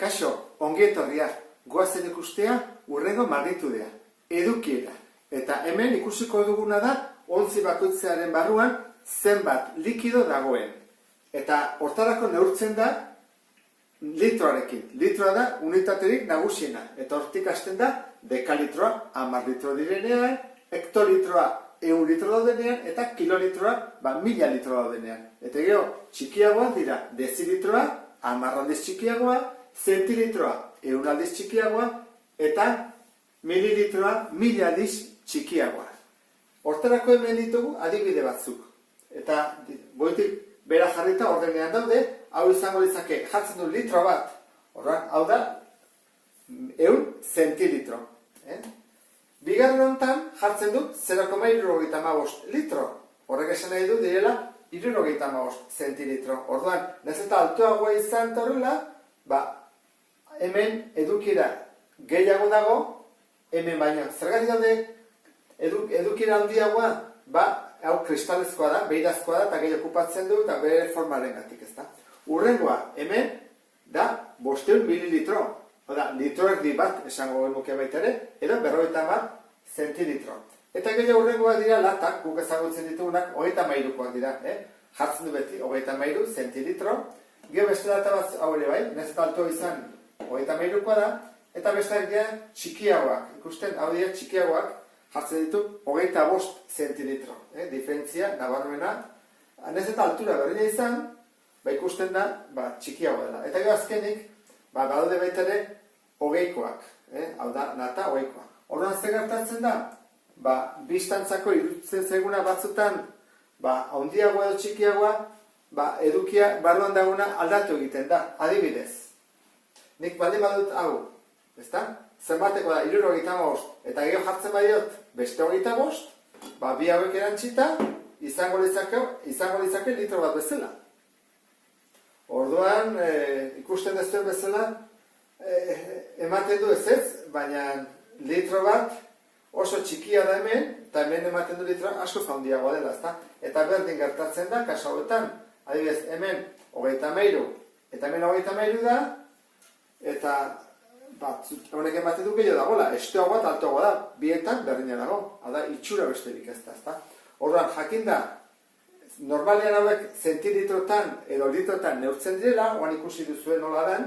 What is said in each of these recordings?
Kaixo, ongi etorria, goazen ikustea hurrengo magnitudea, edukiera. Eta hemen ikusiko duguna da, ontzi bakoitzearen barruan zenbat likido dagoen. Eta hortarako neurtzen da litroarekin. Litroa da unitaterik nagusiena. Eta hortik hasten da dekalitroa 10 litro direnean, hektolitroa 100 litro daudenean, eta kilolitroa 1000 litro daudenean. Eta gero, txikiagoa dira dezilitroa, 10 aldiz txikiagoa, zentilitroa 100 aldiz txikiagoa, eta mililitroa 1000 aldiz txikiagoa. Hortarako hemen ditugu adibide batzuk. Eta goitik bera jarrita ordenean daude, hau izango litzake jartzen du litro bat. Horrak, hau da 100 zentilitro. Bigarren honetan jartzen du 0,75 litro. Horrek esan nahi du direla 75 zentilitro. Orduan, nahiz eta altuagoa izan horrela, hemen edukiera gehiago dago, hemen baino. Zergatik daude edukiera handiagoa, hau kristalezkoa da, beirazkoa da, eta gehiago okupatzen du, eta bere formarengatik, ez da. Hurrengoa, hemen da 500 mililitro. Oda, litro erdi bat esango genuke baita ere, edo 50 zentilitro. Eta gehiago hurrengoa dira latak, guk ezagutzen ditugunak, 33koak dira. Jartzen du beti, 33 zentilitro. Gero beste data bat hau ere bai, nahiz eta altua izan 33koa da, eta besteak dira txikiagoak. Ikusten, hau dira txikiagoak, jartzen ditu 25 zentilitro. Diferentzia, nabarmena. Nahiz eta altura berdina izan, ikusten da txikiagoa dela. Eta gero azkenik, badaude baita ere 20koak. Hau da, nata 20koak. Orduan zer gertatzen da? Biztantzako iruditzen zaiguna batzutan, handiagoa edo txikiagoa, edukia barruan daguna aldatu egiten da, adibidez. Nik baldin badut hau, ezta? Zenbateko da, 75, eta gero jartzen badiot beste 25, bi hauek erantzita, izango litzake litro bat bezala. Orduan, ikusten dezuen bezala, ematen du ez, baina litro bat oso txikia da hemen, eta hemen ematen du litro asko handiagoa dela, ezta? Eta berdin gertatzen da, kasu hauetan, adibidez, hemen 33, eta hemen 33 da, eta honek ematen du gehiago dagoela, estuagoa eta altuagoa da, bietan berdina dago, da itxura besterik ez da, ezta? Orduan, jakin da, normalean hauek zentilitrotan edo litrotan neurtzen direla, oan ikusi duzuen nola den,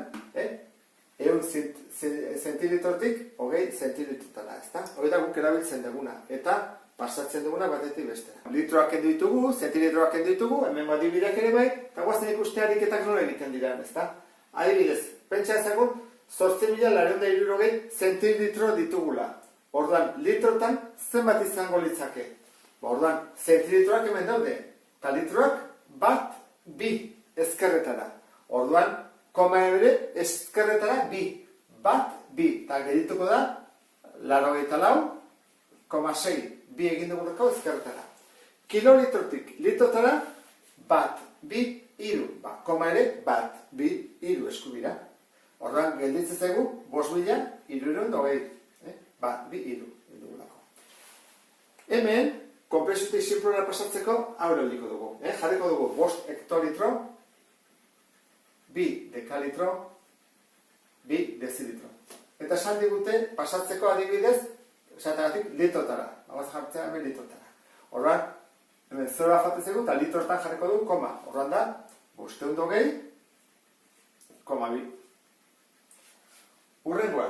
100 zentilitrotik 20 zentilitrotara, ezta? Hori da guk erabiltzen duguna, eta pasatzen duguna batetik bestera. Litroak kendu ditugu, zentilitroak kendu ditugu, hemen adibideak ere bai, eta guazten ikuste ariketak nola egiten dira, ezta? Adibidez, pentsa ezagun, 8.960 zentilitro ditugula. Orduan, litrotan zenbat izango litzake. Orduan, zentilitroak hemen daude, eta litroak 1-2 ezkerretara. Orduan, koma ere ezkerretara 2. 1-2. Eta gerituko da, 84,6. 2 egin dugulako ezkerretara. Kilolitrotik litrotara 1-2-3. Koma ere 1-2-3 eskubira. Orduan, gelditzen zaigu 5.320. 1-2-3 dugulako. Hemen, konpresiotik sinplora pasatzeko aurre holdiko dugu. Jarriko dugu 5 hektolitro, 2 dekalitro, 2 dezilitro. Eta esan digute pasatzeko adibidez, esatagatik litrotara. Hauaz jartzea hemen litrotara. Orduan, hemen 0 afatzeko eta litrotan jarriko dugu koma. Orduan da, 520, koma 2. Hurrengoa.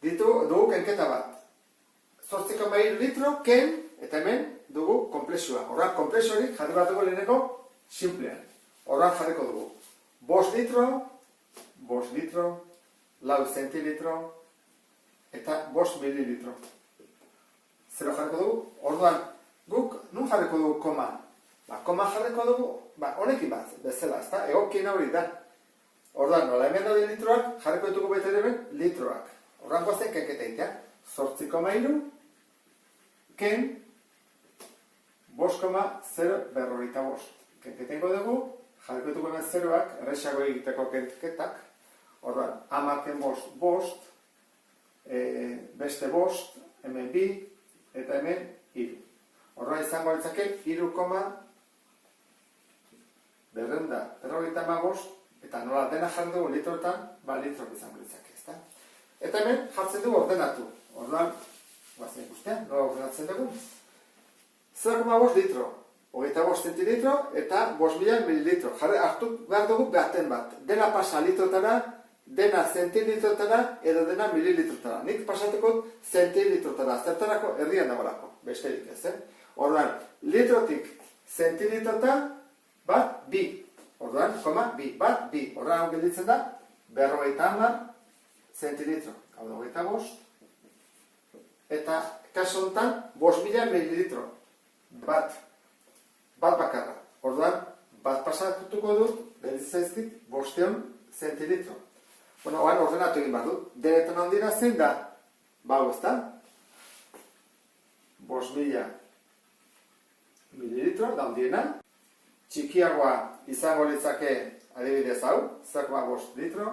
Dugu kenketa bat. 8,2 litro, ken, eta hemen dugu komplexua. Horran, komplexorik jarri bat dugu leheneko simplean. Horran jarriko dugu 5 litro, 4 zentilitro, eta 5 mililitro. Zero jarriko dugu, orduan, guk nun jarriko dugu koma? Koma jarriko dugu, honekin bat, bezala, ezta? Egokien hori da. Orduan, nola hemen daude litroak, jarriko ditugu bete ere litroak. Horran guazen kenketa egitea. 8,3, ken 5,055. Kenketengo dugu, jarriko ditugu hemen zeroak, erresago egiteko kenketak. Orduan, 10 bost, beste bost, hemen 2, eta hemen 3. Orduan izango litzake 3,255 Eta nola dena jarri dugu litroetan, litrok izango litzake, ezta? Eta hemen jartzen dugu ordenatu. Orduan, guazen ikusten, nola ordenatzen dugu? 0,5 litro, 25 zentilitro eta 5.000 mililitro. Hartu behar dugu baten bat. Dena pasa litrotara, dena zentilitrotara edo dena mililitrotara. Nik pasatuko zentilitrotara, zertarako erdian dagoelako, besterik ez, Orduan, litrotik zentilitrota bat, bi. Orduan, bi, bat, bi. Orduan, hau gelditzen da, 50 zentilitro. Hau da, 25. Eta, kasu honetan, 5.000 mililitro. Bat bakarra. Orduan, bat pasatuko dut, gelditzen zaizkit, 500 zentilitro. Bueno, oan ordenatu egin behar dut. Denetan handira zein da? Bau, ez da? 5.000 mililitro, da handiena. Txikiagoa izango litzake adibidez hau, 0,5 litro.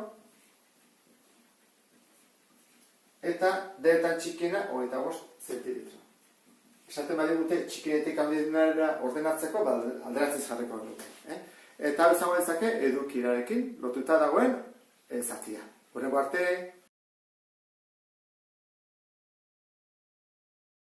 Eta denetan txikiena 25 zentilitro. Esaten badigute txikienetik handienera ordenatzeko, alderatziz jarriko dute. Eta izango litzake edukirarekin lotuta dagoen zatia. Hurrengo arte!